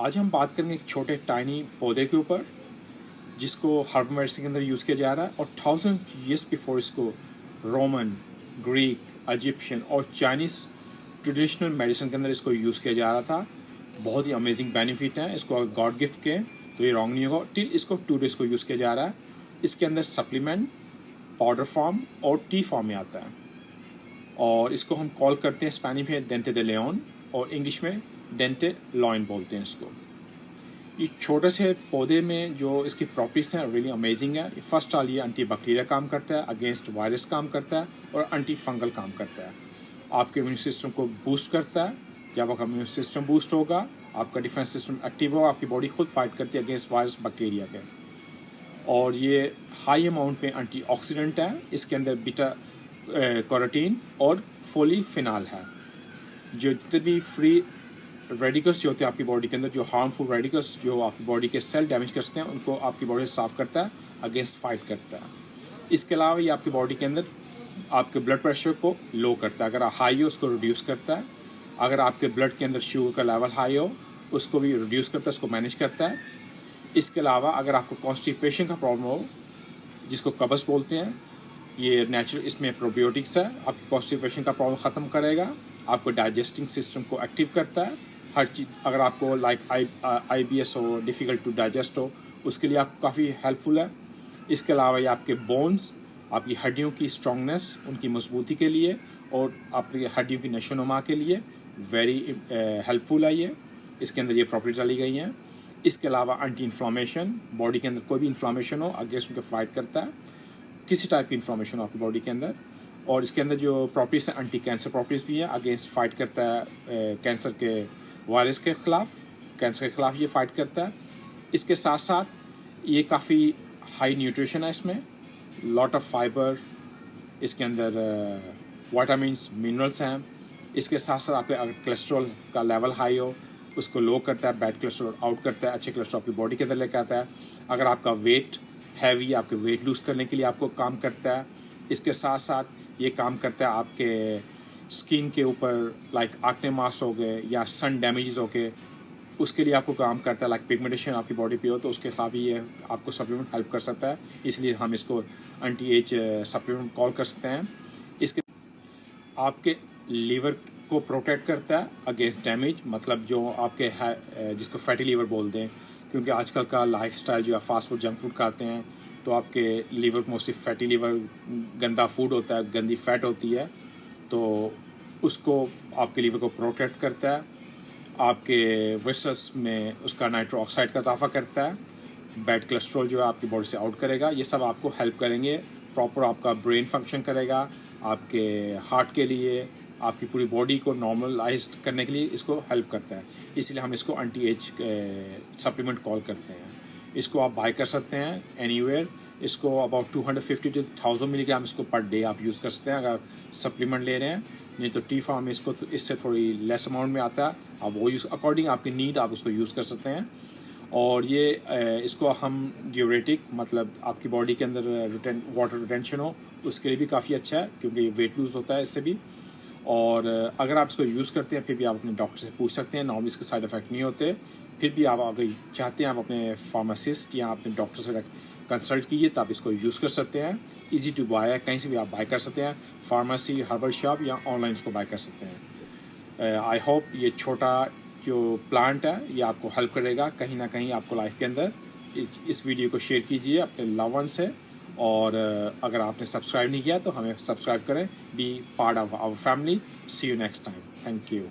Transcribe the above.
आज हम बात करेंगे एक छोटे टाइनी पौधे के ऊपर जिसको हर्ब मेडिसिन के अंदर यूज़ किया जा रहा है और 1000 years बिफोर इसको रोमन, ग्रीक, इजिप्शियन और चाइनीज़ ट्रेडिशनल मेडिसिन के अंदर इसको यूज़ किया जा रहा था। बहुत ही अमेजिंग बेनिफिट है। इसको अगर गॉड गिफ्ट के तो ये रॉन्ग नहीं होगा। टिल इसको 2 days को यूज़ किया जा रहा है। इसके अंदर सप्लीमेंट, पाउडर फॉर्म और टी फॉर्म में आता है और इसको हम कॉल करते हैं स्पेनिश में डेंटे दे लेओन और इंग्लिश में डेंटे लॉइन बोलते हैं इसको। ये छोटे से पौधे में जो इसकी प्रॉपर्टीज हैं रियली अमेजिंग है। फर्स्ट ऑल ये एंटी बैक्टीरिया काम करता है, अगेंस्ट वायरस काम करता है और एंटी फंगल काम करता है। आपके इम्यून सिस्टम को बूस्ट करता है। जब आपका इम्यून सिस्टम बूस्ट होगा, आपका डिफेंस सिस्टम एक्टिव होगा, आपकी बॉडी खुद फाइट करती है अगेंस्ट वायरस बैक्टीरिया के। और ये हाई अमाउंट में एंटीऑक्सीडेंट है। इसके अंदर बीटा कैरोटीन और पॉलीफिनॉल है। जो जितने भी फ्री रेडिकल्स जो होते हैं आपकी बॉडी के अंदर, जो हार्मफुल रेडिकल्स जो आपकी बॉडी के सेल डैमेज कर सकते हैं, उनको आपकी बॉडी से साफ करता है, अगेंस्ट फाइट करता है। इसके अलावा ये आपकी बॉडी के अंदर आपके ब्लड प्रेशर को लो करता है। अगर हाई हो उसको रिड्यूस करता है। अगर आपके ब्लड के अंदर शुगर का लेवल हाई हो उसको भी रिड्यूस करता है, उसको मैनेज करता है। इसके अलावा अगर आपको कॉन्स्टिपेशन का प्रॉब्लम हो, जिसको कब्ज़ बोलते हैं, ये नेचुरल इसमें प्रोबायोटिक्स है। आपकी कॉन्स्टिपेशन का प्रॉब्लम ख़त्म करेगा, आपको डाइजेस्टिंग सिस्टम को एक्टिव करता है। हर चीज़ अगर आपको लाइक IBS हो, डिफ़िकल्ट टू डाइजेस्ट हो, उसके लिए आपको काफ़ी हेल्पफुल है। इसके अलावा ये आपके बोन्स, आपकी हड्डियों की स्ट्रॉन्गनेस, उनकी मजबूती के लिए और आपकी हड्डियों की नशोनुमा के लिए वेरी हेल्पफुल है ये। इसके अंदर ये प्रॉपर्टी डाली गई हैं। इसके अलावा एंटी इन्फ्लामेशन, बॉडी के अंदर कोई भी इन्फ्लामेशन हो अगेंस्ट उनके फाइट करता है, किसी टाइप की इन्फ्लामेशन हो आपकी बॉडी के अंदर। और इसके अंदर जो प्रॉपर्टीज हैं एंटी कैंसर प्रॉपर्टीज भी है, अगेंस्ट फाइट करता है कैंसर के वायरस के ख़िलाफ़, कैंसर के ख़िलाफ़ ये फाइट करता है। इसके साथ साथ ये काफ़ी हाई न्यूट्रिशन है, इसमें लॉट ऑफ फाइबर, इसके अंदर विटामिन्स, मिनरल्स हैं। इसके साथ साथ आपके अगर कोलेस्ट्रॉल का लेवल हाई हो उसको लो करता है, बैड कोलेस्ट्रॉल आउट करता है, अच्छे कोलेस्ट्रॉल आपकी बॉडी के अंदर लेकर आता है। अगर आपका वेट हैवी, आपके वेट लूज़ करने के लिए आपको काम करता है। इसके साथ साथ ये काम करता है आपके स्किन के ऊपर, लाइक एक्ने मार्क्स हो गए या सन डैमेजेस हो गए, उसके लिए आपको काम करता है। लाइक पिगमेंटेशन आपकी बॉडी पे हो तो उसके खिलाफ भी ये आपको सप्लीमेंट हेल्प कर सकता है, इसलिए हम इसको एंटी एज सप्लीमेंट कॉल कर सकते हैं। इसके आपके लीवर को प्रोटेक्ट करता है अगेंस्ट डैमेज, मतलब जो आपके है जिसको फैटी लीवर बोलते हैं, क्योंकि आजकल का लाइफस्टाइल जो है फास्ट फूड, जंक फूड खाते हैं तो आपके लीवर मोस्टली फैटी लीवर, गंदा फूड होता है, गंदी फैट होती है, तो उसको आपके लीवर को प्रोटेक्ट करता है। आपके वेसल्स में उसका नाइट्रो ऑक्साइड का इजाफा करता है, बैड कोलेस्ट्रॉल जो है आपकी बॉडी से आउट करेगा। ये सब आपको हेल्प करेंगे। प्रॉपर आपका ब्रेन फंक्शन करेगा, आपके हार्ट के लिए, आपकी पूरी बॉडी को नॉर्मलाइज करने के लिए इसको हेल्प करता है। इसलिए हम इसको एंटी एज सप्लीमेंट कॉल करते हैं। इसको आप बाय कर सकते हैं एनीवेयर। इसको अबाउट 250 to 1000 मिलीग्राम इसको पर डे आप यूज़ कर सकते हैं अगर सप्लीमेंट ले रहे हैं। नहीं तो टी फार्म में इसको तो इससे थोड़ी लेस अमाउंट में आता है, आप वो यूज़ अकॉर्डिंग आपकी नीड आप उसको यूज़ कर सकते हैं। और ये इसको हम ड्यूरेटिक, मतलब आपकी बॉडी के अंदर वाटर रिटेंशन हो उसके लिए भी काफ़ी अच्छा है, क्योंकि वेट लूज़ होता है इससे भी। और अगर आप इसको यूज़ करते हैं फिर भी आप अपने डॉक्टर से पूछ सकते हैं, नॉर्मली इसके साइड इफ़ेक्ट नहीं होते। फिर भी आप अगर चाहते हैं आप अपने फार्मासिस्ट या अपने डॉक्टर से कंसल्ट कीजिए तो आप इसको यूज़ कर सकते हैं। इजी टू बाय है, कहीं से भी आप बाय कर सकते हैं, फार्मेसी, हर्बल शॉप या ऑनलाइन इसको बाय कर सकते हैं। आई होप ये छोटा जो प्लांट है ये आपको हेल्प करेगा कहीं ना कहीं आपको लाइफ के अंदर। इस वीडियो को शेयर कीजिए अपने लव वन से, और अगर आपने सब्सक्राइब नहीं किया तो हमें सब्सक्राइब करें। Be part of our family. See you next time. Thank you.